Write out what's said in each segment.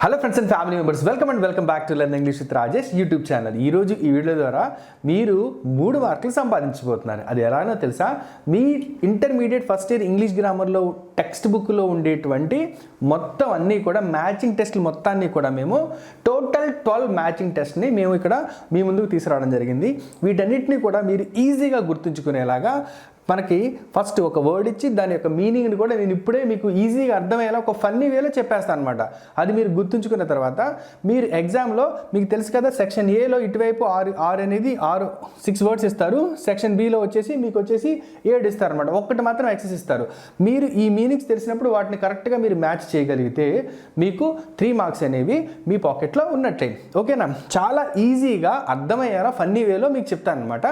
Hello friends and family members, welcome back to learn English with Rajesh YouTube channel. ఈరోజు ఈ video ద్వారా మీరు 3 మార్కులు సంపాదించబోతున్నారు. అది ఎలానో తెలుసా? మీ ఇంటర్మీడియట్ ఫస్ట్ ఇయర్ ఇంగ్లీష్ గ్రామర్లో టెక్స్ట్ బుక్లో ఉండేటువంటి మొత్తం అన్నీ కూడా మ్యాచింగ్ టెస్టులు మొత్తాన్ని కూడా మేము టోటల్ 12 మ్యాచింగ్ టెస్ట్ని మేము ఇక్కడ మీ ముందుకు తీసుకురావడం జరిగింది. వీటన్నిటిని కూడా మీరు ఈజీగా గుర్తుంచుకునేలాగా మనకి ఫస్ట్ ఒక వర్డ్ ఇచ్చి దాని యొక్క మీనింగ్ని కూడా నేను ఇప్పుడే మీకు ఈజీగా అర్థమయ్యేలా ఒక ఫన్నీ వేలో చెప్పేస్తాను అనమాట. అది మీరు గుర్తుంచుకున్న తర్వాత మీరు ఎగ్జామ్లో మీకు తెలుసు కదా, సెక్షన్ ఏలో ఇటువైపు ఆరు అనేది 6 వర్డ్స్ ఇస్తారు. సెక్షన్ బిలో మీకు వచ్చేసి 7 ఇస్తారు అనమాట. ఒక్కటి మాత్రం ఎక్సెస్ ఇస్తారు. మీరు ఈ మీనింగ్స్ తెలిసినప్పుడు వాటిని కరెక్ట్గా మీరు మ్యాచ్ చేయగలిగితే మీకు 3 మార్క్స్ అనేవి మీ పాకెట్లో ఉన్నట్లే. ఓకేనా? చాలా ఈజీగా అర్థమయ్యేలా ఫన్నీ వేలో మీకు చెప్తాను అనమాట.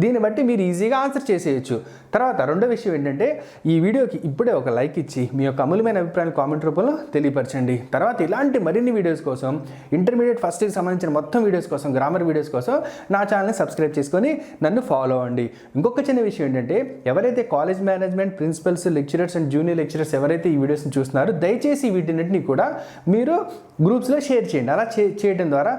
దీన్ని బట్టి మీరు ఈజీగా ఆన్సర్ చేసేయచ్చు. తర్వాత రెండో విషయం ఏంటంటే, ఈ వీడియోకి ఇప్పుడే ఒక లైక్ ఇచ్చి మీ యొక్క అమూల్యమైన అభిప్రాయాన్ని కామెంట్ రూపంలో తెలియపరచండి. తర్వాత ఇలాంటి మరిన్ని వీడియోస్ కోసం, ఇంటర్మీడియట్ ఫస్ట్ ఇయర్కి సంబంధించిన మొత్తం వీడియోస్ కోసం, గ్రామర్ వీడియోస్ కోసం నా ఛానల్ని సబ్స్క్రైబ్ చేసుకొని నన్ను ఫాలో అవ్వండి. ఇంకొక చిన్న విషయం ఏంటంటే, ఎవరైతే college management, principals, lecturers and junior lecturers ఎవరైతే ఈ వీడియోస్ని చూస్తున్నారో, దయచేసి వీటిన్నిటిని కూడా మీరు గ్రూప్స్లో షేర్ చేయండి. అలా చేయడం ద్వారా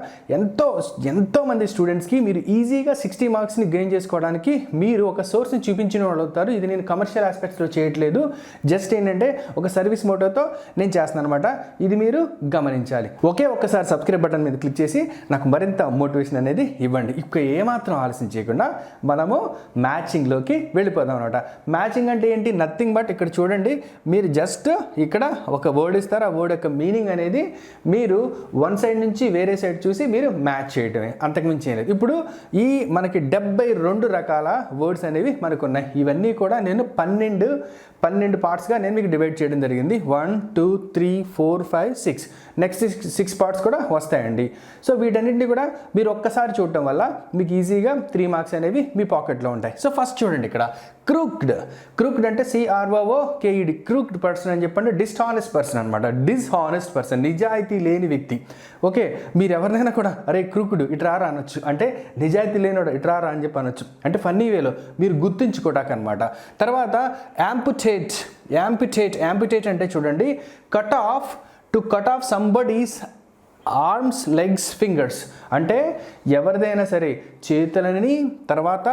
ఎంతో మంది స్టూడెంట్స్కి మీరు ఈజీగా 60 మార్క్స్ని గెయిన్ చేసుకోవడానికి మీరు ఒక సోర్స్ని చూపించిన వాళ్ళు అవుతారు. ఇది నేను కమర్షియల్ ఆస్పెక్ట్స్లో చేయట్లేదు, జస్ట్ ఏంటంటే ఒక సర్వీస్ మోటోతో నేను చేస్తున్నాను అనమాట. ఇది మీరు గమనించాలి. ఒక్కసారి సబ్స్క్రైబ్ బటన్ మీద క్లిక్ చేసి నాకు మరింత మోటివేషన్ అనేది ఇవ్వండి. ఇక ఏమాత్రం ఆలస్యం చేయకుండా మనము మ్యాచింగ్లోకి వెళ్ళిపోదాం అనమాట. మ్యాచింగ్ అంటే ఏంటి? నథింగ్ బట్ ఇక్కడ చూడండి, మీరు జస్ట్ ఇక్కడ ఒక వర్డ్ ఇస్తారు. ఆ వర్డ్ యొక్క మీనింగ్ అనేది మీరు వన్ సైడ్ నుంచి వేరే సైడ్ చూసి మీరు మ్యాచ్ చేయడమే, అంతకుమించి ఏం లేదు. ఇప్పుడు ఈ మనకి 72 రకాల వర్డ్స్ అనేవి మనకు ఉన్నాయి. ఇవన్నీ కూడా నేను 12 పార్ట్స్గా నేను మీకు డివైడ్ చేయడం జరిగింది. 1 2 3 4 5 6 నెక్స్ట్ 6 పార్ట్స్ కూడా వస్తాయండి. సో వీటన్నింటినీ కూడా మీరు ఒక్కసారి చూడటం వల్ల మీకు ఈజీగా 3 మార్క్స్ అనేవి మీ పాకెట్లో ఉంటాయి. సో ఫస్ట్ చూడండి, ఇక్కడ క్రూక్డ్ అంటే CROOKED, క్రూక్డ్ పర్సన్ అని చెప్పండి. డిస్హానెస్ట్ పర్సన్ అనమాట. డిస్హానెస్ట్ పర్సన్, నిజాయితీ లేని వ్యక్తి. ఓకే, మీరు ఎవరినైనా కూడా అరే క్రూక్డ్ ఇట్రారా అనొచ్చు, అంటే నిజాయితీ లేనివాడు ఇట్రారా అని చెప్పి అనొచ్చు, అంటే ఫన్నీ వేలో మీరు గుర్తుంచుకోవటానికి అనమాట. తర్వాత యాంపిటేట్ అంటే చూడండి, to cut off somebody's arms, legs, fingers. అంటే ఎవరిదైనా సరే చేతులని, తర్వాత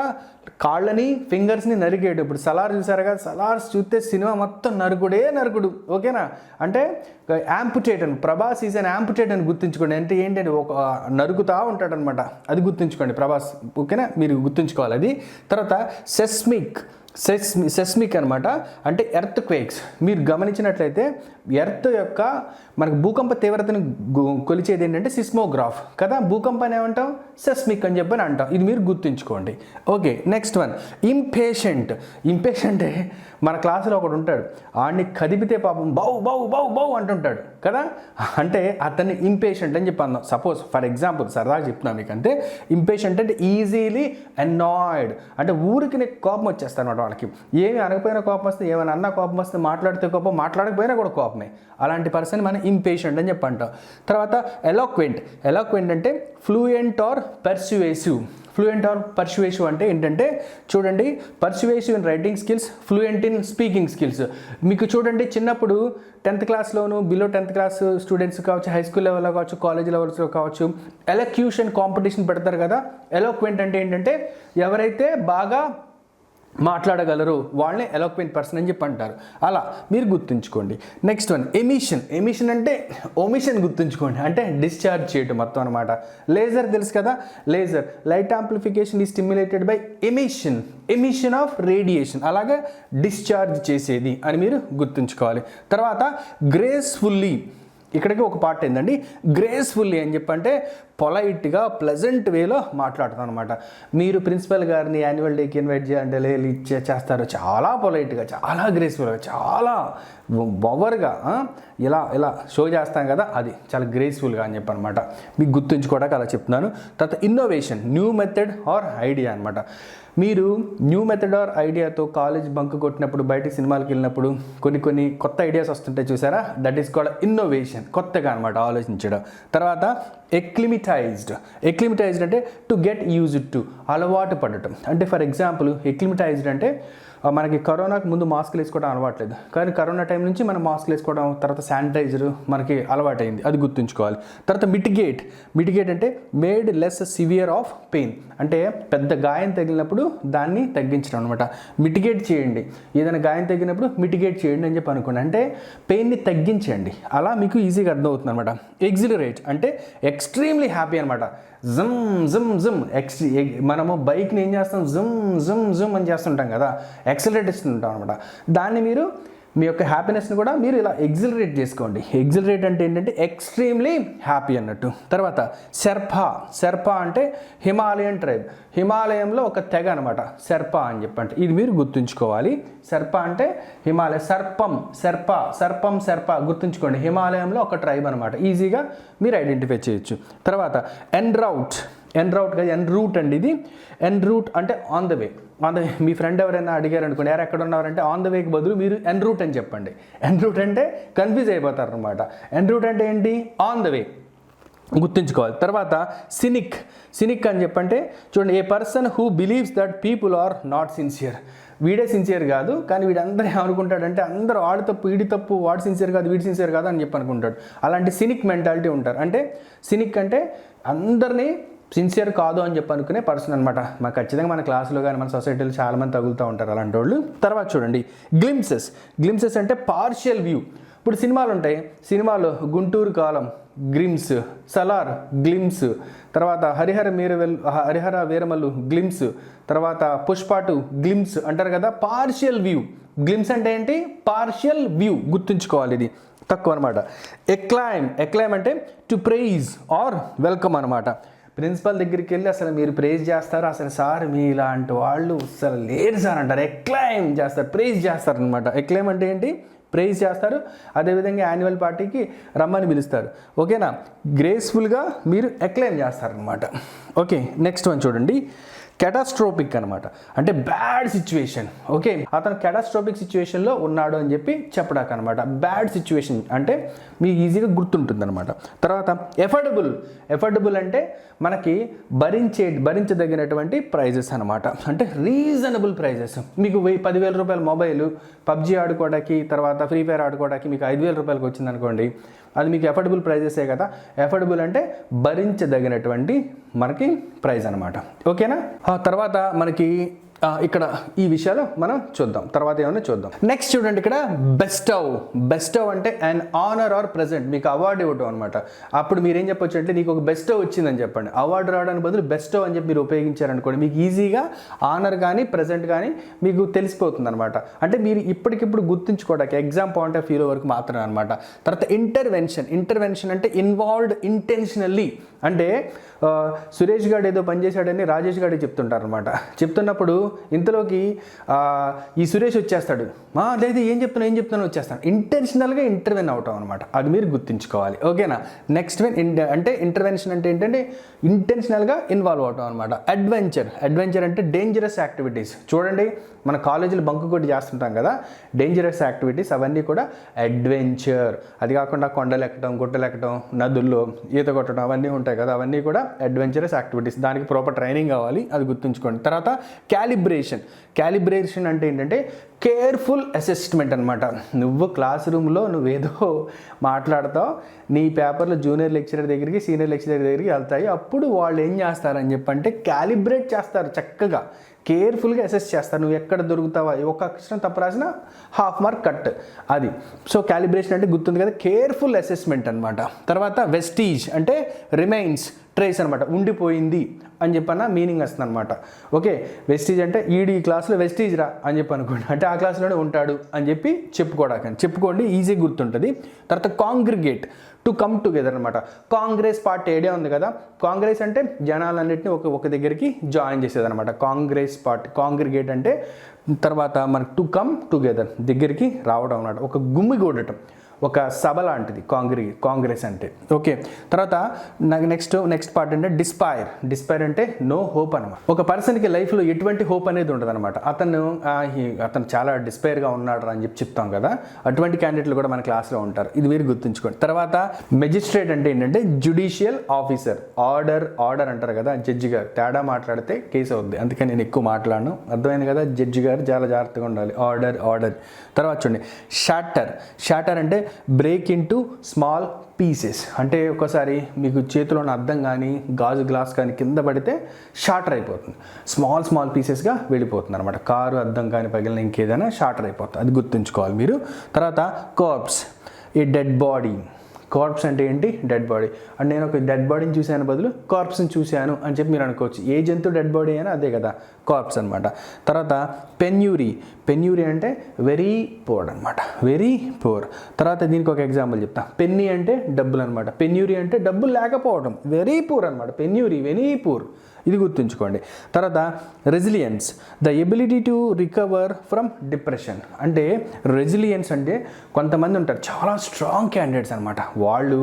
కాళ్ళని, ఫింగర్స్ని నరికేటప్పుడు సలార్ చూసారు కదా, సలార్స్ చూస్తే సినిమా మొత్తం నరుకుడు. ఓకేనా? అంటే యాంపుటేట్ అని, ప్రభాస్ ఈజ్ అన్ యాంపుటేట్ అని గుర్తుంచుకోండి. అంటే ఏంటంటే ఒక నరుకుతా ఉంటాడు అనమాట, అది గుర్తుంచుకోండి ప్రభాస్. ఓకేనా? మీరు గుర్తుంచుకోవాలి అది. తర్వాత సెస్మిక్ అనమాట, అంటే ఎర్త్ క్వేక్స్. మీరు గమనించినట్లయితే ఎర్త్ యొక్క మనకు భూకంప తీవ్రతను కొలిచేది ఏంటంటే సిస్మోగ్రాఫ్ కదా. భూకంపాన్ని ఏమంటాం? సెస్మిక్ అని చెప్పని అంటాం. ఇది మీరు గుర్తుంచుకోండి. Okay, next one impatient. మన క్లాసులో ఒకడు ఉంటాడు, ఆడిని కదిపితే పాపం బౌ అంటుంటాడు కదా, అంటే అతన్ని ఇంపేషెంట్ అని చెప్పి అందాం. సపోజ్ ఫర్ ఎగ్జాంపుల్ సరదాగా చెప్తున్నాను మీకు. అంటే ఇంపేషెంట్ అంటే ఈజీలీ అనాయిడ్, అంటే ఊరికి కోపం వచ్చేస్తాను అనమాట. వాళ్ళకి ఏమి అనకపోయినా కోపం వస్తుంది, ఏమైనా అన్నా కోపం వస్తుంది, మాట్లాడితే కోపం, మాట్లాడకపోయినా కూడా కోపమే. అలాంటి పర్సన్ మనం ఇంపేషెంట్ అని చెప్పి అంటాం. తర్వాత ఎలాక్వెంట్ అంటే ఫ్లూయెంట్ ఆర్ పర్సువేసివ్ అంటే ఏంటంటే చూడండి, persuasive in writing skills, fluent in speaking skills. మీకు చూడండి, చిన్నప్పుడు 10th క్లాస్లోను, బిలో 10th క్లాస్ స్టూడెంట్స్ కావచ్చు, హై స్కూల్ లెవెల్లో కావచ్చు, కాలేజ్ లెవెల్స్లో కావచ్చు, ఎలక్యూషన్ కాంపిటీషన్ పెడతారు కదా. ఎలాక్వెంట్ అంటే ఏంటంటే ఎవరైతే బాగా మాట్లాడగలరు వాళ్ళని ఎలాక్వెంట్ పర్సన్ అని చెప్పి అంటారు. అలా మీరు గుర్తుంచుకోండి. నెక్స్ట్ వన్ ఎమిషన్ అంటే ఒమిషన్ గుర్తుంచుకోండి, అంటే డిశ్చార్జ్ చేయటం మొత్తం అనమాట. లేజర్ తెలుసు కదా, లేజర్ లైట్ ఆంప్లిఫికేషన్ ఈ stimulated by emission of radiation, అలాగే డిశ్చార్జ్ చేసేది అని మీరు గుర్తుంచుకోవాలి. తర్వాత గ్రేస్ఫుల్లీ, ఇక్కడికి ఒక పార్ట్ ఏంటండి, గ్రేస్ఫుల్లీ అని చెప్పంటే పొలైట్గా ప్లెజెంట్ వేలో మాట్లాడతాం అనమాట. మీరు ప్రిన్సిపల్ గారిని యాన్యువల్ డేకి ఇన్వైట్ చేయాలంటే చేస్తారు చాలా పొలైట్గా, చాలా గ్రేస్ఫుల్గా, చాలా బవర్గా ఇలా షో చేస్తాం కదా, అది చాలా గ్రేస్ఫుల్గా అని చెప్పనమాట. మీకు గుర్తుంచుకోవడానికి అలా చెప్తున్నాను. తర్వాత innovation, new method or idea అనమాట. మీరు న్యూ మెథడ్ ఆర్ ఐడియాతో కాలేజ్ బంక్ కొట్టినప్పుడు, బయటికి సినిమాలకు వెళ్ళినప్పుడు కొన్ని కొత్త ఐడియాస్ వస్తుంటాయి చూసారా, దట్ ఈస్ కాల్డ్ ఇన్నోవేషన్, కొత్తగా అనమాట ఆలోచించడం. తర్వాత ఎక్లిమిటైజ్డ్ అంటే టు గెట్ యూజ్డ్ టు, అలవాటు పడటం. అంటే ఫర్ ఎగ్జాంపుల్ ఎక్లిమిటైజ్డ్ అంటే మనకి కరోనాకు ముందు మాస్కులు వేసుకోవడం అలవాట్లేదు, కానీ కరోనా టైం నుంచి మనం మాస్కులు వేసుకోవడం, తర్వాత శానిటైజర్ మనకి అలవాటైంది, అది గుర్తుంచుకోవాలి. తర్వాత మిటిగేట్ అంటే made less severe of pain, అంటే పెద్ద గాయం తగిలినప్పుడు దాన్ని తగ్గించడం అనమాట. మిటిగేట్ చేయండి, ఏదైనా గాయం తగిలినప్పుడు మిటిగేట్ చేయండి అని చెప్పి అనుకోండి, అంటే పెయిన్ని తగ్గించండి. అలా మీకు ఈజీగా అర్థమవుతుంది అనమాట. ఎగ్జిలరేట్ అంటే ఎక్స్ట్రీమ్లీ హ్యాపీ అనమాట. జమ్ జమ్ జమ్ మనము బైక్ని ఏం చేస్తాం, జమ్ జమ్ జమ్ అని చేస్తుంటాం కదా, ఎక్సిలరేట్ ఇస్తుంటాం అనమాట. దాన్ని మీరు మీ యొక్క హ్యాపీనెస్ని కూడా మీరు ఇలా ఎగ్జిలరేట్ చేసుకోండి. ఎగ్జిలరేట్ అంటే ఏంటంటే ఎక్స్ట్రీమ్లీ హ్యాపీ అన్నట్టు. తర్వాత శర్పా అంటే హిమాలయన్ ట్రైబ్, హిమాలయంలో ఒక తెగ అనమాట శర్పా అని చెప్పంటే, ఇది మీరు గుర్తుంచుకోవాలి. శర్పా అంటే హిమాలయ, శర్ప గుర్తుంచుకోండి, హిమాలయంలో ఒక ట్రైబ్ అనమాట. ఈజీగా మీరు ఐడెంటిఫై చేయొచ్చు. తర్వాత ఎన్రూట్ కాదు, ఎన్రూట్ అండి ఇది. ఎన్రూట్ అంటే on the way. Me friend ఎవరైనా అడిగారు అనుకోండి, ఎవరు ఎక్కడ ఉన్నారంటే ఆన్ ద వేకి బదులు మీరు ఎన్రూట్ అని చెప్పండి. ఎన్రూట్ అంటే కన్ఫ్యూజ్ అయిపోతారు అనమాట. ఎన్రూట్ అంటే ఏంటి, ఆన్ ద వే, గుర్తుంచుకోవాలి. తర్వాత సినిక్ అని చెప్పంటే చూడండి, a person who believes that people are not sincere. వీడే సిన్సియర్ కాదు, కానీ వీడందరూ ఏమనుకుంటాడంటే అందరూ వాడి తప్పు వీడి తప్పు, వాడు సిన్సియర్ కాదు వీడి సిన్సియర్ కాదు అని చెప్పి అనుకుంటాడు. అలాంటి సినిక్ మెంటాలిటీ ఉంటారు. అంటే సినిక్ అంటే అందరినీ సిన్సియర్ కాదు అని చెప్పి అనుకునే పర్సన్ అనమాట. మాకు ఖచ్చితంగా మన క్లాసులో కానీ మన సొసైటీలో చాలామంది తగులుతూ ఉంటారు అలాంటి వాళ్ళు. తర్వాత చూడండి గ్లిమ్సెస్ అంటే పార్షియల్ వ్యూ. ఇప్పుడు సినిమాలు ఉంటాయి, సినిమాలో గుంటూరు కాలం గ్లిమ్స్, సలార్ గ్లిమ్స్, తర్వాత హరిహర వీరమల్లు గ్లిమ్స్, తర్వాత పుష్ప 2 గ్లిమ్స్ అంటారు కదా. పార్షియల్ వ్యూ, గ్లిమ్స్ అంటే ఏంటి, పార్షియల్ వ్యూ, గుర్తుంచుకోవాలి, ఇది తక్కువ అనమాట. ఎక్లైమ్ అంటే టు ప్రైజ్ ఆర్ వెల్కమ్ అనమాట. ప్రిన్సిపల్ దగ్గరికి వెళ్ళి అసలు మీరు ప్రైజ్ చేస్తారు, అసలు సార్ మీ ఇలాంటి వాళ్ళు అసలు లేరు సార్ అంటారు, ఎక్లైమ్ చేస్తారు, ప్రైజ్ చేస్తారు అనమాట. ఎక్లైమ్ అంటే ఏంటి, ప్రైజ్ చేస్తారు. అదేవిధంగా యాన్యువల్ పార్టీకి రమ్మని పిలుస్తారు, ఓకేనా. గ్రేస్ఫుల్గా మీరు ఎక్లైమ్ చేస్తారనమాట. ఓకే, నెక్స్ట్ వన్ చూడండి, కెటాస్ట్రోపిక్ అనమాట. అంటే బ్యాడ్ సిచ్యువేషన్. ఓకే, అతను కెటాస్ట్రోపిక్ సిచ్యువేషన్లో ఉన్నాడు అని చెప్పి చెప్పడానికి అనమాట. బ్యాడ్ సిచ్యువేషన్ అంటే మీకు ఈజీగా గుర్తుంటుంది అనమాట. తర్వాత ఎఫర్డబుల్ అంటే మనకి భరించదగినటువంటి ప్రైజెస్ అనమాట. అంటే రీజనబుల్ ప్రైజెస్. మీకు 10,000 రూపాయల మొబైల్ పబ్జీ ఆడుకోవడానికి, తర్వాత ఫ్రీ ఫైర్ ఆడుకోవడానికి మీకు 5,000 రూపాయలకి వచ్చింది అనుకోండి, అది మీకు ఎఫర్డబుల్ ప్రైజెసే కదా. ఎఫర్డబుల్ అంటే భరించదగినటువంటి మనకి ప్రైజ్ అనమాట, ఓకేనా. తర్వాత మనకి ఇక్కడ ఈ విషయాలు మనం చూద్దాం, తర్వాత ఏమైనా చూద్దాం. నెక్స్ట్ చూడండి, ఇక్కడ బెస్టవ్ అంటే అన్ ఆనర్ ఆర్ ప్రెజెంట్, మీకు అవార్డు ఇవ్వటం అనమాట. అప్పుడు మీరు ఏం చెప్పొచ్చు అంటే నీకు ఒక బెస్టవ్ వచ్చిందని చెప్పండి. అవార్డు రావడానికి బదులు బెస్టవ్ అని చెప్పి మీరు ఉపయోగించారనుకోండి, మీకు ఈజీగా ఆనర్ కానీ ప్రెజెంట్ కానీ మీకు తెలిసిపోతుంది అనమాట. అంటే మీరు ఇప్పటికిప్పుడు గుర్తుంచుకోవడానికి ఎగ్జామ్ పాయింట్ ఆఫ్ వ్యూలో వరకు మాత్రమే అనమాట. తర్వాత ఇంటర్వెన్షన్ అంటే ఇన్వాల్వ్డ్ ఇంటెన్షనల్లీ. అంటే సురేష్ గారు ఏదో పనిచేశాడని రాజేష్ గారికి చెప్తుంటారు అనమాట. చెప్తున్నప్పుడు ఇంతలోకి ఈ సురేష్ వచ్చేస్తాడు, లేదు ఏం చెప్తున్నాను వచ్చేస్తాడు. ఇంటెన్షనల్గా ఇంటర్వెన్ అవటం అనమాట, అది మీరు గుర్తుంచుకోవాలి, ఓకేనా. నెక్స్ట్ అంటే ఇంటర్వెన్షన్ అంటే ఏంటంటే ఇంటెన్షనల్గా ఇన్వాల్వ్ అవటం అనమాట. అడ్వెంచర్ అంటే డేంజరస్ యాక్టివిటీస్. చూడండి, మన కాలేజీలో బంకు కొట్టి చేస్తుంటాం కదా, డేంజరస్ యాక్టివిటీస్ అవన్నీ కూడా అడ్వెంచర్. అది కాకుండా కొండలు ఎక్కడం, గుట్టలు ఎక్కడం, నదుల్లో ఈత కొట్టడం అవన్నీ ఉంటాయి కదా, అవన్నీ కూడా అడ్వెంచరస్ యాక్టివిటీస్. దానికి ప్రాపర్ ట్రైనింగ్ కావాలి, అది గుర్తుంచుకోండి. తర్వాత క్యాలిబ్రేషన్ అంటే ఏంటంటే కేర్ఫుల్ అసెస్మెంట్ అనమాట. నువ్వు క్లాస్ రూమ్లో నువ్వేదో మాట్లాడతావు, నీ పేపర్లో జూనియర్ లెక్చరర్ దగ్గరికి సీనియర్ లెక్చరర్ దగ్గరికి వెళ్తాయి, అప్పుడు వాళ్ళు ఏం చేస్తారని చెప్పంటే క్యాలిబ్రేట్ చేస్తారు, చక్కగా కేర్ఫుల్గా అసెస్ చేస్తారు. నువ్వు ఎక్కడ దొరుకుతావా, ఒక అక్షరం తప్పు రాసినా ½ మార్క్ కట్, అది. సో క్యాలిబ్రేషన్ అంటే గుర్తుంది కదా, కేర్ఫుల్ అసెస్మెంట్ అనమాట. తర్వాత వెస్టీజ్ అంటే రిమైన్స్, ట్రేస్ అనమాట, ఉండిపోయింది అని చెప్పన్న మీనింగ్ వస్తుంది అనమాట. ఓకే, వెస్టీజ్ అంటే ఈ క్లాస్లో వెస్టీజ్ రా అని చెప్పి అనుకోండి, అంటే ఆ క్లాస్లోనే ఉంటాడు అని చెప్పి చెప్పుకోండి, ఈజీ గుర్తుంటుంది. తర్వాత కాంగ్రిగేట్, టు కమ్ టుగెదర్ అనమాట. కాంగ్రెస్ పార్టీ ఐడియా ఉంది కదా, కాంగ్రెస్ అంటే జనాలన్నింటినీ ఒక దగ్గరికి జాయిన్ చేసేది అనమాట. కాంగ్రెస్ పార్టీ, కాంగ్రిగేట్ అంటే తర్వాత మనకు టు కమ్ టుగెదర్, దగ్గరికి రావడం అనమాట, ఒక గుమ్మిగూడటం. ఒక సభ లాంటిది కాంగ్రెస్ అంటే. ఓకే, తర్వాత నాకు నెక్స్ట్ పార్ట్ అంటే డిస్పైర్ అంటే నో హోప్ అనమాట. ఒక పర్సన్కి లైఫ్లో ఎటువంటి హోప్ అనేది ఉండదు అనమాట. అతను చాలా డిస్పైర్గా ఉన్నాడు అని చెప్తాం కదా, అటువంటి క్యాండిడేట్లు కూడా మన క్లాస్లో ఉంటారు. ఇది మీరు గుర్తుంచుకోండి. తర్వాత మెజిస్ట్రేట్ అంటే ఏంటంటే జ్యుడిషియల్ ఆఫీసర్. ఆర్డర్ అంటారు కదా, జడ్జి గారు తేడా మాట్లాడితే కేసు అవుద్ది, అందుకని నేను ఎక్కువ మాట్లాడను. అర్థమైంది కదా, జడ్జి గారు చాలా జాగ్రత్తగా ఉండాలి. ఆర్డర్. తర్వాత చూడండి షాటర్ అంటే బ్రేక్ ఇంటూ స్మాల్ పీసెస్. అంటే ఒకసారి మీకు చేతిలో ఉన్న అద్దం కానీ గాజు గ్లాస్ కానీ కింద పడితే షాటర్ అయిపోతుంది, స్మాల్ పీసెస్గా వెళ్ళిపోతుంది అనమాట. కారు అద్దం కానీ పగిలిన ఇంకేదైనా షాటర్ అయిపోతుంది, అది గుర్తుంచుకోవాలి మీరు. తర్వాత కార్ప్స్, ఏ డెడ్ బాడీ. కార్ప్స్ అంటే ఏంటి? Dead body. అంటే నేను ఒక డెడ్ బాడీని చూశాను బదులు కార్ప్స్ని చూశాను అని చెప్పి మీరు అనుకోవచ్చు. ఏ జంతువు డెడ్ బాడీ అయినా అదే కదా, కార్ప్స్ అనమాట. తర్వాత పెన్యూరీ అంటే వెరీ పూర్ అనమాట, వెరీ పూర్. తర్వాత దీనికి ఒక ఎగ్జాంపుల్ చెప్తా. పెన్నీ అంటే డబ్బులు అనమాట, పెన్యూరీ అంటే డబ్బులు లేకపోవడం, వెరీ పూర్ అనమాట. పెన్యూరీ వెరీ పూర్, ఇది గుర్తుంచుకోండి. తర్వాత resilience, the ability to recover from depression. అంటే రెసిలియన్స్ అంటే కొంతమంది ఉంటారు చాలా స్ట్రాంగ్ క్యాండిడేట్స్ అనమాట, వాళ్ళు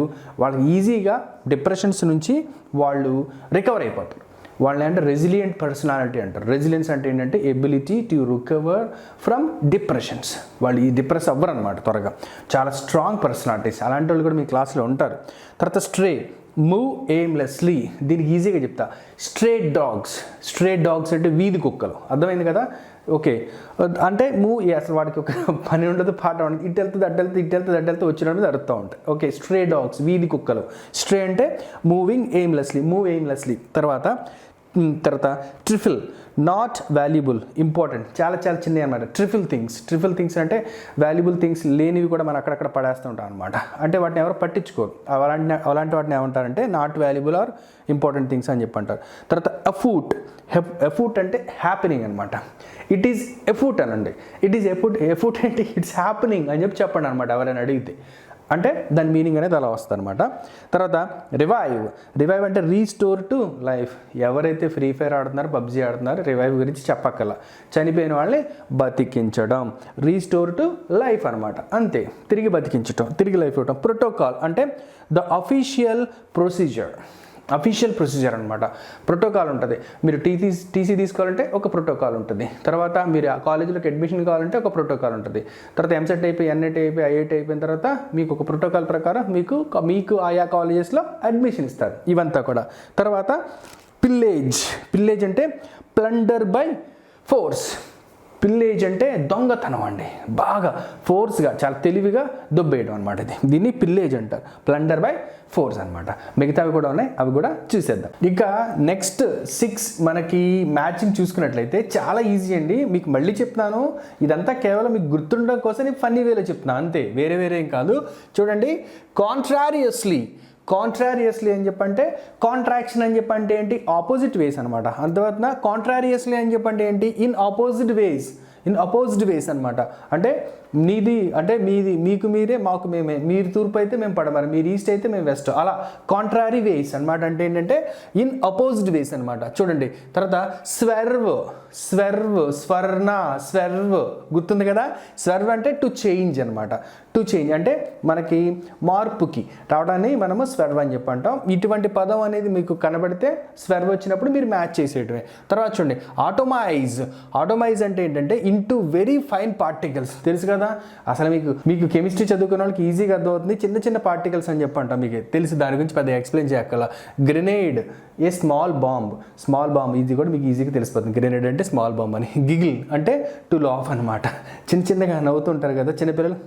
ఈజీగా డిప్రెషన్స్ నుంచి వాళ్ళు రికవర్ అయిపోతారు. వాళ్ళని అంటే రెసిలియంట్ పర్సనాలిటీ అంటారు. రెసిలియన్స్ అంటే ఏంటంటే ability to recover from depressions. వాళ్ళు ఈ డిప్రెస్ అవ్వరు అనమాట త్వరగా, చాలా స్ట్రాంగ్ పర్సనాలిటీస్. అలాంటి వాళ్ళు కూడా మీ క్లాస్లో ఉంటారు. తర్వాత మూవ్ ఎయిమ్లెస్లీ. దీనికి ఈజీగా చెప్తా. స్ట్రేట్ డాగ్స్ అంటే వీధి కుక్కలు. అర్థమైంది కదా. ఓకే, అంటే అసలు వాడికి ఒక పని ఉండదు, పాట ఉండదు, ఇటు వెళ్తుంది వచ్చినప్పుడు అరుస్తూ ఉంటాయి. ఓకే, స్ట్రే డాగ్స్, వీధి కుక్కలు. స్ట్రే అంటే మూవ్ ఎయిమ్లెస్లీ. తర్వాత ట్రిఫిల్, నాట్ వాల్యుబుల్, ఇంపార్టెంట్, చాలా చిన్నవి అనమాట. ట్రిఫిల్ థింగ్స్ అంటే వాల్యుబుల్ థింగ్స్ లేనివి కూడా మనం అక్కడక్కడ పడేస్తూ ఉంటాం అనమాట. అంటే వాటిని ఎవరు పట్టించుకోరు. అలాంటి వాటిని ఏమంటారంటే not valuable or important things అని చెప్పి అంటారు. తర్వాత ఎఫూట్ అంటే హ్యాపెనింగ్ అనమాట. ఇట్ ఈస్ ఎఫూట్ అనండి. ఎఫూట్ అంటే ఇట్స్ హ్యాపెనింగ్ అని చెప్పండి అనమాట ఎవరైనా అడిగితే. అంటే దాని మీనింగ్ అనేది అలా వస్తుంది అనమాట. తర్వాత రివైవ్ అంటే రీస్టోర్ టు లైఫ్. ఎవరైతే ఫ్రీ ఫైర్ ఆడుతున్నారో, పబ్జీ ఆడుతున్నారో, రివైవ్ గురించి చెప్పక్కల. చనిపోయిన వాళ్ళని బతికించడం, రీస్టోర్ టు లైఫ్ అనమాట. అంతే, తిరిగి బతికించడం, తిరిగి లైఫ్ ఇవ్వడం. ప్రోటోకాల్ అంటే ద అఫీషియల్ ప్రొసీజర్ అనమాట. ప్రోటోకాల్ ఉంటుంది. మీరు టీసీ తీసుకోవాలంటే ఒక ప్రోటోకాల్ ఉంటుంది. తర్వాత మీరు ఆ కాలేజీలోకి అడ్మిషన్ కావాలంటే ఒక ప్రోటోకాల్ ఉంటుంది. తర్వాత ఎంసెట్ అయిపోయి, ఎన్ఐటీ అయిపోయి, ఐఐటీ అయిపోయిన తర్వాత మీకు ఒక ప్రోటోకాల్ ప్రకారం మీకు ఆయా కాలేజెస్లో అడ్మిషన్ ఇస్తారు. ఇవంతా కూడా. తర్వాత పిల్లేజ్ అంటే ప్లండర్ బై ఫోర్స్. పిల్లేజ్ అంటే దొంగతనం అండి, బాగా ఫోర్స్గా, చాలా తెలివిగా దొబ్బేయడం అనమాట. దీన్ని పిల్లేజ్ అంటారు. ప్లండర్ బై ఫోర్స్ అనమాట. మిగతావి కూడా ఉన్నాయి, అవి కూడా చూసేద్దాం. ఇక నెక్స్ట్ 6 మనకి మ్యాచింగ్ చూసుకున్నట్లయితే చాలా ఈజీ అండి. మీకు మళ్ళీ చెప్తున్నాను, ఇదంతా కేవలం మీకు గుర్తుండడం కోసం నేను ఫన్నీ వేలో చెప్తున్నాను అంతే, వేరే ఏం కాదు. చూడండి, కాంట్రారియస్లీ అని చెప్పంటే కాంట్రాక్షన్ అని చెప్పంటే ఏంటి? ఆపోజిట్ వేస్ అనమాట. అంతవరకు కాంట్రారియస్లీ అని చెప్పంటే ఏంటి? ఇన్ అపోజిట్ వేస్ అనమాట. అంటే మీకు మీరే, మాకు మేమే. మీరు తూర్పు అయితే మేము పడమర, మీరు ఈస్ట్ అయితే మేము వెస్ట్, అలా కాంట్రారీ వేస్ అనమాట. అంటే ఏంటంటే ఇన్ అపోజిట్ వేస్ అనమాట. చూడండి. తర్వాత స్వర్వ్ గుర్తుంది కదా. స్వర్వ్ అంటే టు చేంజ్ అనమాట. టు చేంజ్ అంటే మనకి మార్పుకి రావడాన్ని మనము స్వర్వ్ అని చెప్పి అంటాం. ఇటువంటి పదం అనేది మీకు కనబడితే స్వర్వ్ వచ్చినప్పుడు మీరు మ్యాచ్ చేసేయటమే. తర్వాత చూడండి, ఆటోమైజ్ అంటే ఏంటంటే ఇంటూ వెరీ ఫైన్ పార్టికల్స్. తెలుసు కదా, అసలు మీకు కెమిస్ట్రీ చదువుకున్న వాళ్ళకి ఈజీగా అర్థమవుతుంది. చిన్న పార్టికల్స్ అని చెప్పి అంటాం, మీకు తెలుసు, దాని గురించి పెద్ద ఎక్స్ప్లెయిన్ చేయక్కల. గ్రెనేడ్ ఏ స్మాల్ బాంబ్ ఇది కూడా మీకు ఈజీగా తెలిసిపోతుంది. గ్రెనేడ్ అంటే స్మాల్ బాంబ్ అని. గిగిల్ అంటే టు లాఫ్ అనమాట. చిన్నగా నవ్వుతుంటారు కదా చిన్నపిల్లలు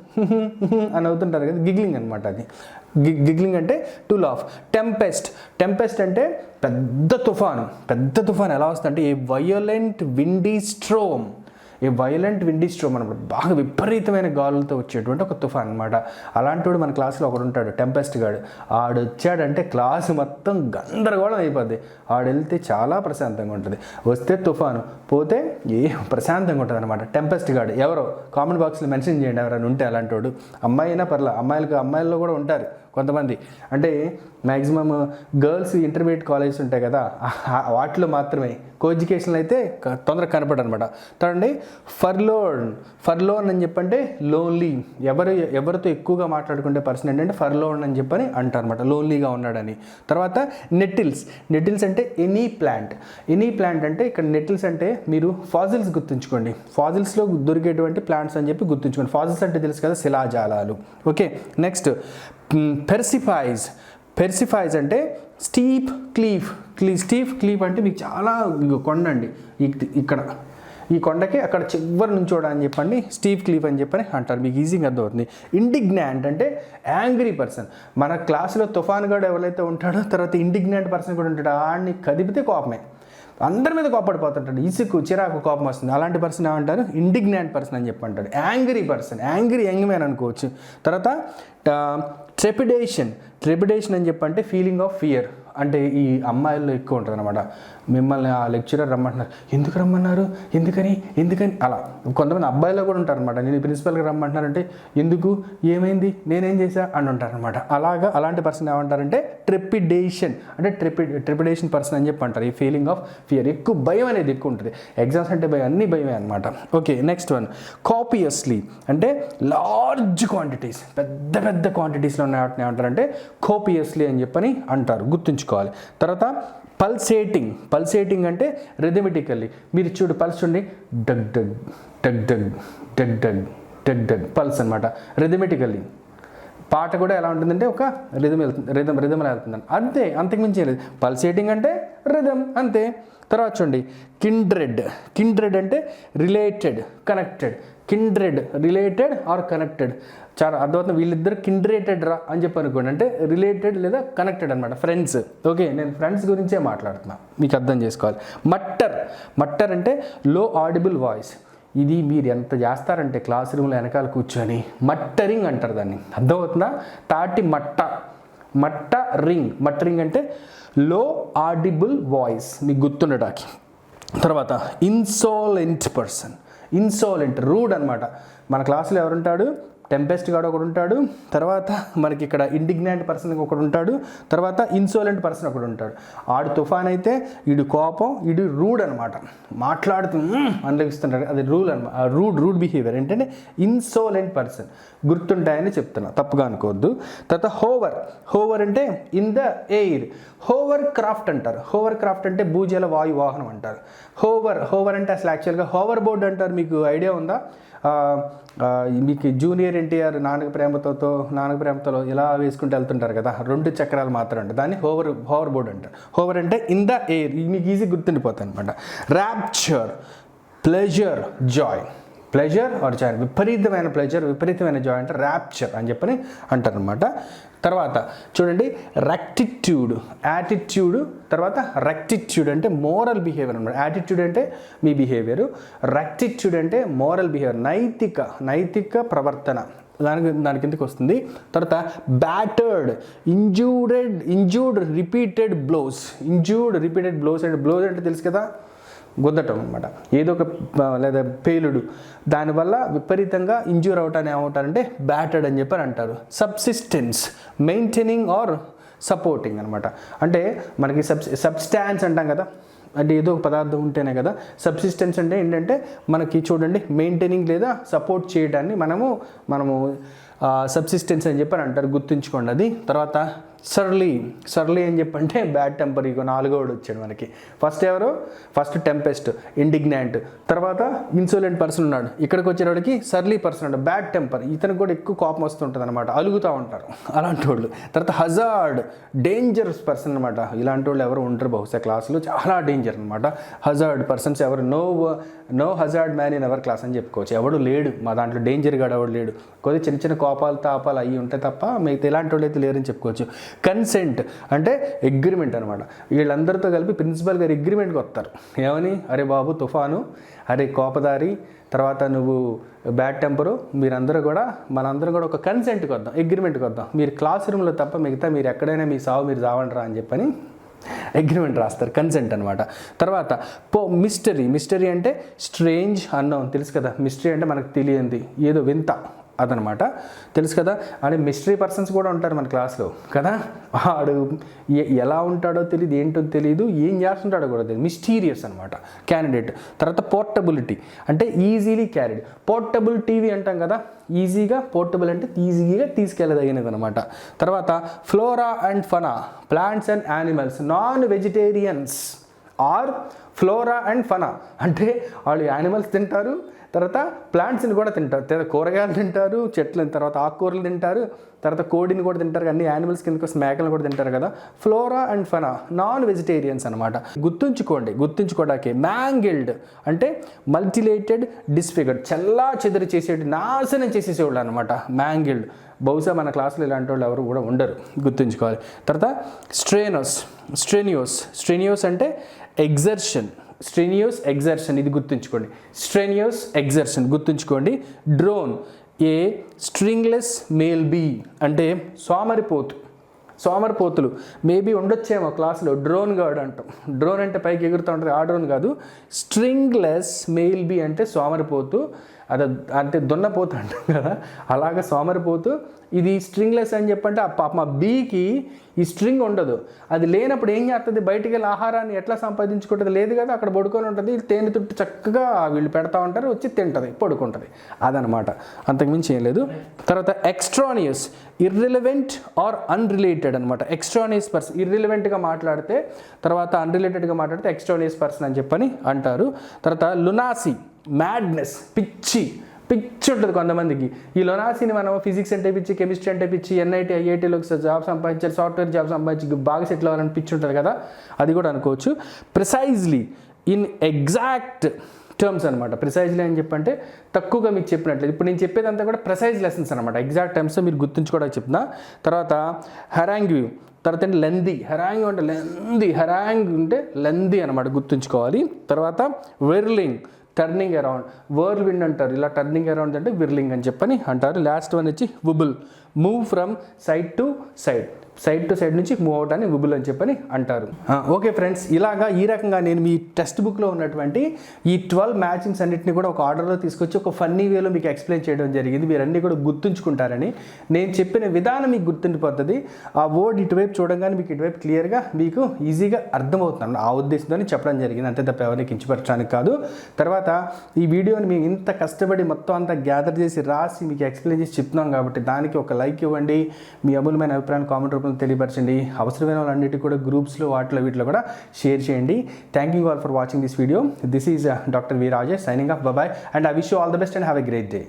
అని నవ్వుతుంటారు కదా, గిగ్లింగ్ అనమాట. అది గిగ్లింగ్ అంటే టు లాఫ్. టెంపెస్ట్ అంటే పెద్ద తుఫాను ఎలా వస్తుందంటే ఏ వైలెంట్ విండీ స్ట్రోమ్ అనమాట. బాగా విపరీతమైన గాలులతో వచ్చేటువంటి ఒక తుఫాన్ అనమాట. అలాంటి వాడు మన క్లాస్లో ఒకడు ఉంటాడు, టెంపెస్ట్ గాడు. ఆడు వచ్చాడంటే క్లాసు మొత్తం గందరగోళం అయిపోద్ది. ఆడు వెళ్తే చాలా ప్రశాంతంగా ఉంటుంది. వస్తే తుఫాను, పోతే ప్రశాంతంగా ఉంటుంది అనమాట. టెంపెస్ట్ గాడు ఎవరో కామెంట్ బాక్స్లో మెన్షన్ చేయండి ఎవరైనా ఉంటే అలాంటి వాడు. అమ్మాయి అయినా పర్లేదు, అమ్మాయిల్లో కూడా ఉంటారు కొంతమంది. అంటే మ్యాక్సిమమ్ గర్ల్స్ ఇంటర్మీడియట్ కాలేజెస్ ఉంటాయి కదా, వాటిలో మాత్రమే. కో ఎడ్యుకేషన్లో అయితే తొందరగా కనపడదు అనమాట. చూడండి, ఫర్లోన్ అని చెప్పంటే లోన్లీ, ఎవరితో ఎక్కువగా మాట్లాడుకుంటే పర్సన్ ఏంటంటే ఫర్లోన్ అని చెప్పని అంటారు అనమాట, లోన్లీగా ఉన్నాడని. తర్వాత నెటిల్స్ అంటే ఎనీ ప్లాంట్ అంటే ఇక్కడ నెటిల్స్ అంటే మీరు ఫాజిల్స్ గుర్తుంచుకోండి, ఫాజిల్స్లో దొరికేటువంటి ప్లాంట్స్ అని చెప్పి గుర్తుంచుకోండి. ఫాజిల్స్ అంటే తెలుసు కదా, శిలాజాలాలు. ఓకే, నెక్స్ట్ పెర్సిఫైజ్ అంటే స్టీప్ క్లీఫ్ అంటే మీకు చాలా కొండ అండి, ఇక్కడ ఈ కొండకి అక్కడ చివరి నుంచోడా అని చెప్పండి స్టీప్ క్లీఫ్ అని చెప్పని అంటారు, మీకు ఈజీగా అర్థమవుతుంది. ఇండిగ్నాంట్ అంటే యాంగ్రీ పర్సన్. మన క్లాసులో తుఫాన్ గడు ఎవరైతే ఉంటాడో, తర్వాత ఇండిగ్నాంట్ పర్సన్ కూడా ఉంటాడు, ఆడిని కదిపితే కోపమే, అందరి మీద కోపడిపోతుంటాడు, ఇసుకు చిరాకు కోపం వస్తుంది. అలాంటి పర్సన్ ఏమంటారు, ఇండిగ్నాంట్ పర్సన్ అని చెప్పి అంటాడు. యాంగ్రీ యంగ్ మ్యాన్ అనుకోవచ్చు. తర్వాత ట్రెపిడేషన్ అని చెప్పంటే ఫీలింగ్ ఆఫ్ ఫియర్. అంటే ఈ అమ్మాయిల్లో ఎక్కువ ఉంటుంది అనమాట. మిమ్మల్ని ఆ లెక్చరర్ రమ్మంటున్నారు, ఎందుకు రమ్మన్నారు, ఎందుకని అలా. కొంతమంది అబ్బాయిలో కూడా ఉంటారు అనమాట, నేను ప్రిన్సిపల్గా రమ్మంటున్నారంటే ఎందుకు, ఏమైంది, నేనేం చేశా అని ఉంటారు అనమాట. అలాంటి పర్సన్ ఏమంటారంటే ట్రెపిడేషన్ పర్సన్ అని చెప్పి అంటారు. ఈ ఫీలింగ్ ఆఫ్ ఫియర్, ఎక్కువ భయం అనేది ఎక్కువ ఉంటుంది. ఎగ్జామ్స్ అంటే భయం, అన్ని భయమే అనమాట. ఓకే, నెక్స్ట్ వన్ కాపియస్లీ అంటే లార్జ్ క్వాంటిటీస్, పెద్ద క్వాంటిటీస్లో ఉన్న వాటిని ఏమంటారంటే కోపియస్లీ అని చెప్పని అంటారు, గుర్తుంచుకోవాలి. తర్వాత పల్సేటింగ్ అంటే రిథమెటికల్లీ, మీరు పల్స్ చూడండి, డగ్ డగ్ పల్స్ అనమాట, రిథమెటికల్లీ. పాట కూడా ఎలా ఉంటుందంటే ఒక రిథంలో వెళ్తుంది అంతే, అంతకుమించి లేదు. పల్సేటింగ్ అంటే రిథమ్ అంతే. తర్వాత చూడండి కిండ్రెడ్ అంటే రిలేటెడ్ కనెక్టెడ్, చాలా అర్థమవుతుంది. వీళ్ళిద్దరు కిండ్రేటెడ్ రా అని చెప్పి అనుకోండి, అంటే రిలేటెడ్ లేదా కనెక్టెడ్ అనమాట, ఫ్రెండ్స్. ఓకే, నేను ఫ్రెండ్స్ గురించే మాట్లాడుతున్నా, మీకు అర్థం చేసుకోవాలి. మట్టర్ అంటే లో ఆడిబుల్ వాయిస్. ఇది మీరు ఎంత చేస్తారంటే క్లాస్ రూమ్లో వెనకాల కూర్చొని మట్టరింగ్ అంటారు దాన్ని, అర్థమవుతుందా? తాటి మట్టరింగ్ అంటే లో ఆడిబుల్ వాయిస్, మీకు గుర్తుండటానికి. తర్వాత ఇన్సోలెంట్ రూడ్ అనమాట. మన క్లాసులో ఎవరుంటాడు, టెంపెస్ట్ గాడు ఒకడు ఉంటాడు, తర్వాత మనకి ఇక్కడ ఇండిగ్నాంట్ పర్సన్ ఒకడు ఉంటాడు, తర్వాత ఇన్సోలెంట్ పర్సన్ ఒకడు ఉంటాడు. ఆడు తుఫాన్ అయితే ఈడు కోపం, ఈడు రూడ్ అనమాట, మాట్లాడుతూ అనుభవిస్తుంటాడు, అది రూడ్ బిహేవియర్. ఏంటంటే ఇన్సోలెంట్ పర్సన్, గుర్తుంటాయని చెప్తున్నా, తప్పుగా అనుకోవద్దు. తర్వాత హోవర్ అంటే in the air, hovercraft అంటారు. హోవర్ క్రాఫ్ట్ అంటే భూజల వాయు వాహనం అంటారు. హోవర్ అంటే అసలు యాక్చువల్గా హోవర్ బోర్డ్ అంటారు, మీకు ఐడియా ఉందా? మీకు జూనియర్ ఎన్టీఆర్ నాన్నక ప్రేమతో ఇలా వేసుకుంటూ వెళ్తుంటారు కదా, 2 చక్రాలు మాత్రం అంటే దాన్ని హోవర్ బోర్డ్ అంటారు. హోవర్ అంటే ఇన్ ద ఎయిర్, మీకు ఈజీ గుర్తుండిపోతాయి అనమాట. ర్యాప్చర్, ప్లెజర్ ఆర్ జాయ్, విపరీతమైన జాయ్ అంటే ర్యాప్చర్ అని చెప్పని అంటారు అనమాట. తర్వాత చూడండి యాటిట్యూడ్, తర్వాత రెక్టిట్యూడ్ అంటే మోరల్ బిహేవియర్ అనమాట. యాటిట్యూడ్ అంటే మీ బిహేవియర్, రెక్టిట్యూడ్ అంటే మోరల్ బిహేవియర్, నైతిక ప్రవర్తన, దాని కిందకి వస్తుంది. తర్వాత బ్యాటర్డ్, ఇంజూర్డ్ రిపీటెడ్ బ్లోస్ అంటే బ్లోస్ అంటే తెలుసు కదా, గుద్దటం అనమాట, ఏదో ఒక లేదా పేలుడు, దానివల్ల విపరీతంగా ఇంజ్యూర్ అవటాన్ని ఏమవుతారంటే బ్యాటర్డ్ అని చెప్పని అంటారు. సబ్సిస్టెన్స్, మెయింటైనింగ్ ఆర్ సపోర్టింగ్ అనమాట. అంటే మనకి సబ్స్టాన్స్ అంటాం కదా, అంటే ఏదో ఒక పదార్థం ఉంటేనే కదా. సబ్సిస్టెన్స్ అంటే ఏంటంటే మనకి చూడండి, మెయింటైనింగ్ లేదా సపోర్ట్ చేయడాన్ని మనము సబ్సిస్టెన్స్ అని చెప్పని అంటారు, గుర్తుంచుకోండి అది. తర్వాత సర్లీ అని చెప్పంటే బ్యాడ్ టెంపర్. ఇక 4వ వచ్చాడు మనకి. ఫస్ట్ టెంపెస్ట్, ఇండిగ్నాంట్, తర్వాత ఇన్సోలెంట్ పర్సన్ ఉన్నాడు. ఇక్కడికి వచ్చేవాడికి సర్లీ పర్సన్ ఉన్నాడు, బ్యాడ్ టెంపర్, ఇతనికి కూడా ఎక్కువ కోపం వస్తుంటుంది అనమాట, అలుగుతూ ఉంటారు అలాంటి వాళ్ళు. తర్వాత హజార్డ్, డేంజరస్ పర్సన్ అనమాట. ఇలాంటి వాళ్ళు ఎవరు ఉంటారు బహుశా క్లాసులో, చాలా డేంజర్ అనమాట. హజార్డ్ పర్సన్స్ ఎవరు, no hazard man in our class అని చెప్పుకోవచ్చు. ఎవడు లేడు మా దాంట్లో, డేంజర్ గాడు ఎవడు లేడు. కొద్దిగా చిన్న కోపాలు తాపాలు అయ్యి ఉంటాయి తప్ప మిగతా ఇలాంటి వాళ్ళు అయితే లేరని చెప్పుకోవచ్చు. కన్సెంట్ అంటే అగ్రిమెంట్ అనమాట. వీళ్ళందరితో కలిపి ప్రిన్సిపల్ గారు అగ్రిమెంట్కి వస్తారు. ఏమని, అరే బాబు తుఫాను, అరే కోపదారి, తర్వాత నువ్వు బ్యాడ్ టెంపరు, మనందరం కూడా ఒక కన్సెంట్కి వద్దాం, అగ్రిమెంట్కి వద్దాం. మీరు క్లాస్ రూమ్లో తప్ప మిగతా మీరు ఎక్కడైనా మీ సావు మీరు చావండిరా అని చెప్పని అగ్రిమెంట్ రాస్తారు, కన్సెంట్ అనమాట. తర్వాత మిస్టరీ అంటే స్ట్రేంజ్ అన్నోన్, తెలుసు కదా. మిస్టరీ అంటే మనకు తెలియంది, ఏదో వింత, అదనమాట. తెలుసు కదా. అంటే మిస్టరీ పర్సన్స్ కూడా ఉంటారు మన క్లాస్లో కదా. వాడు ఎలా ఉంటాడో తెలియదు, ఏంటో తెలియదు, ఏం చేస్తుంటాడో కూడా తెలియదు. మిస్టీరియస్ అనమాట క్యాండిడేట్. తర్వాత పోర్టబిలిటీ అంటే ఈజీలీ క్యారీడ్. పోర్టబుల్ టీవీ అంటాం కదా, ఈజీగా, పోర్టబుల్ అంటే ఈజీగా తీసుకెళ్ళదగినది అనమాట. తర్వాత flora and fauna, plants and animals, non vegetarians are flora and fauna అంటే వాళ్ళు యానిమల్స్ తింటారు, తర్వాత ప్లాంట్స్ని కూడా తింటారు, తర్వాత కూరగాయలు తింటారు, చెట్లను, తర్వాత ఆకుకూరలు తింటారు, తర్వాత కోడిని కూడా తింటారు, అన్ని యానిమల్స్ కిందకి వస్తే మేకలను కూడా తింటారు కదా. Flora and fauna non vegetarians అనమాట. గుర్తుంచుకోవడానికి మ్యాంగిల్డ్ అంటే మల్టిలేటెడ్ డిస్ఫిగర్డ్, చల్లా చెదరు చేసేటి, నాశనం చేసేసేవాళ్ళు అనమాట మ్యాంగిల్డ్. బహుశా మన క్లాసులో ఇలాంటి వాళ్ళు ఎవరు కూడా ఉండరు, గుర్తుంచుకోవాలి. తర్వాత స్ట్రెనియోస్ అంటే ఎగ్జర్షన్, స్ట్రెనియోస్ ఎగ్జర్షన్, ఇది గుర్తుంచుకోండి. స్ట్రెనియోస్ ఎగ్జర్షన్ గుర్తుంచుకోండి. డ్రోన్ ఏ స్ట్రింగ్లెస్ మేల్ బీ అంటే సోమరిపోతులు మేబీ ఉండొచ్చేమో క్లాసులో. డ్రోన్ గార్డ్ అంటాం. డ్రోన్ అంటే పైకి ఎగురుతూ ఉంటుంది, ఆ డ్రోన్ కాదు. స్ట్రింగ్లెస్ మెయిల్ బీ అంటే సోమరిపోతు, అంటే దున్నపోతు అంటాం కదా, అలాగే సోమరిపోతు. ఇది స్ట్రింగ్లెస్ అని చెప్పంటే ఆ పాప మా బీకి ఈ స్ట్రింగ్ ఉండదు. అది లేనప్పుడు ఏం చేస్తుంది, బయటికి వెళ్ళి ఆహారాన్ని ఎట్లా సంపాదించుకుంటుంది, లేదు కదా, అక్కడ పడుకొని ఉంటుంది. తేనె తుట్టు చక్కగా వీళ్ళు పెడతా ఉంటారు, వచ్చి తింటుంది, పడుకుంటుంది, అదనమాట. అంతకుమించి ఏం లేదు. తర్వాత ఎక్స్ట్రానియస్, ఇర్రిలవెంట్ ఆర్ అన్రిలేటెడ్ అనమాట. ఎక్స్ట్రానియస్ పర్సన్, ఇర్రిలవెంట్గా మాట్లాడితే, తర్వాత అన్రిలేటెడ్గా మాట్లాడితే ఎక్స్ట్రానియస్ పర్సన్ అని చెప్పని అంటారు. తర్వాత లునాసీ, మ్యాడ్నెస్, పిచ్చి ఉంటుంది కొంతమందికి. ఈ లొనాసీని మనం ఫిజిక్స్ అంటే పిచ్చి, కెమిస్ట్రీ అంటే పిచ్చి, NIT IITలోకి జాబ్ సంపాదించాలి, సాఫ్ట్వేర్ జాబ్ సంపాదించి బాగా సెటిల్ అవ్వాలని పిచ్చి ఉంటుంది కదా, అది కూడా అనుకోవచ్చు. ప్రిసైజ్లీ ఇన్ ఎగ్జాక్ట్ టర్మ్స్ అనమాట. ప్రిసైజ్లీ అని చెప్పంటే తక్కువగా మీకు చెప్పినట్లేదు. ఇప్పుడు నేను చెప్పేదంతా కూడా ప్రిసైజ్ లెసన్స్ అనమాట, ఎగ్జాక్ట్ టర్మ్స్ మీరు గుర్తుంచుకోవడానికి చెప్తున్నా. తర్వాత హెరాంగ్యూ, తర్వాత లెందీ, హెరాంగ్ అంటే లెందీ అనమాట, గుర్తుంచుకోవాలి. తర్వాత whirling, turning around, whirl wind అంటారు, ఇలా టర్నింగ్ అరౌండ్ అంటే విర్లింగ్ అని చెప్పని అంటారు. లాస్ట్ వన్ వచ్చి wobble, move from side to side నుంచి మూవ్ అవుట్ అని వుబుల్ అని చెప్పని అంటారు. ఓకే ఫ్రెండ్స్, ఇలాగా ఈ రకంగా నేను మీ టెక్స్ట్ బుక్లో ఉన్నటువంటి ఈ 12 మ్యాచింగ్స్ అన్నింటినీ కూడా ఒక ఆర్డర్లో తీసుకొచ్చి ఒక ఫన్నీ వేలో మీకు ఎక్స్ప్లెయిన్ చేయడం జరిగింది. మీరు అన్నీ కూడా గుర్తుంచుకుంటారని, నేను చెప్పిన విధానం మీకు గుర్తుండిపోతుంది. ఆ వర్డ్ ఇటువైపు చూడగానే మీకు ఇటువైపు క్లియర్గా మీకు ఈజీగా అర్థమవుతున్నాను, ఆ ఉద్దేశంతో చెప్పడం జరిగింది, అంతే తప్ప ఎవరిని కించపరచడానికి కాదు. తర్వాత ఈ వీడియోని మేము ఇంత కష్టపడి మొత్తం అంతా గ్యాదర్ చేసి రాసి మీకు ఎక్స్ప్లెయిన్ చేసి చెప్తున్నాం కాబట్టి దానికి ఒక లైక్ ఇవ్వండి, మీ అమూల్యమైన అభిప్రాయాన్ని కామెంట్ రూపంలో తెలియపరచండి. అవసరమైన వాళ్ళన్నిటి కూడా గ్రూప్స్లో వీటిలో కూడా షేర్ చేయండి. Thank you all for watching this video. This is doctor V Rajesh signing off. Bye and I wish you all the best and have a great day.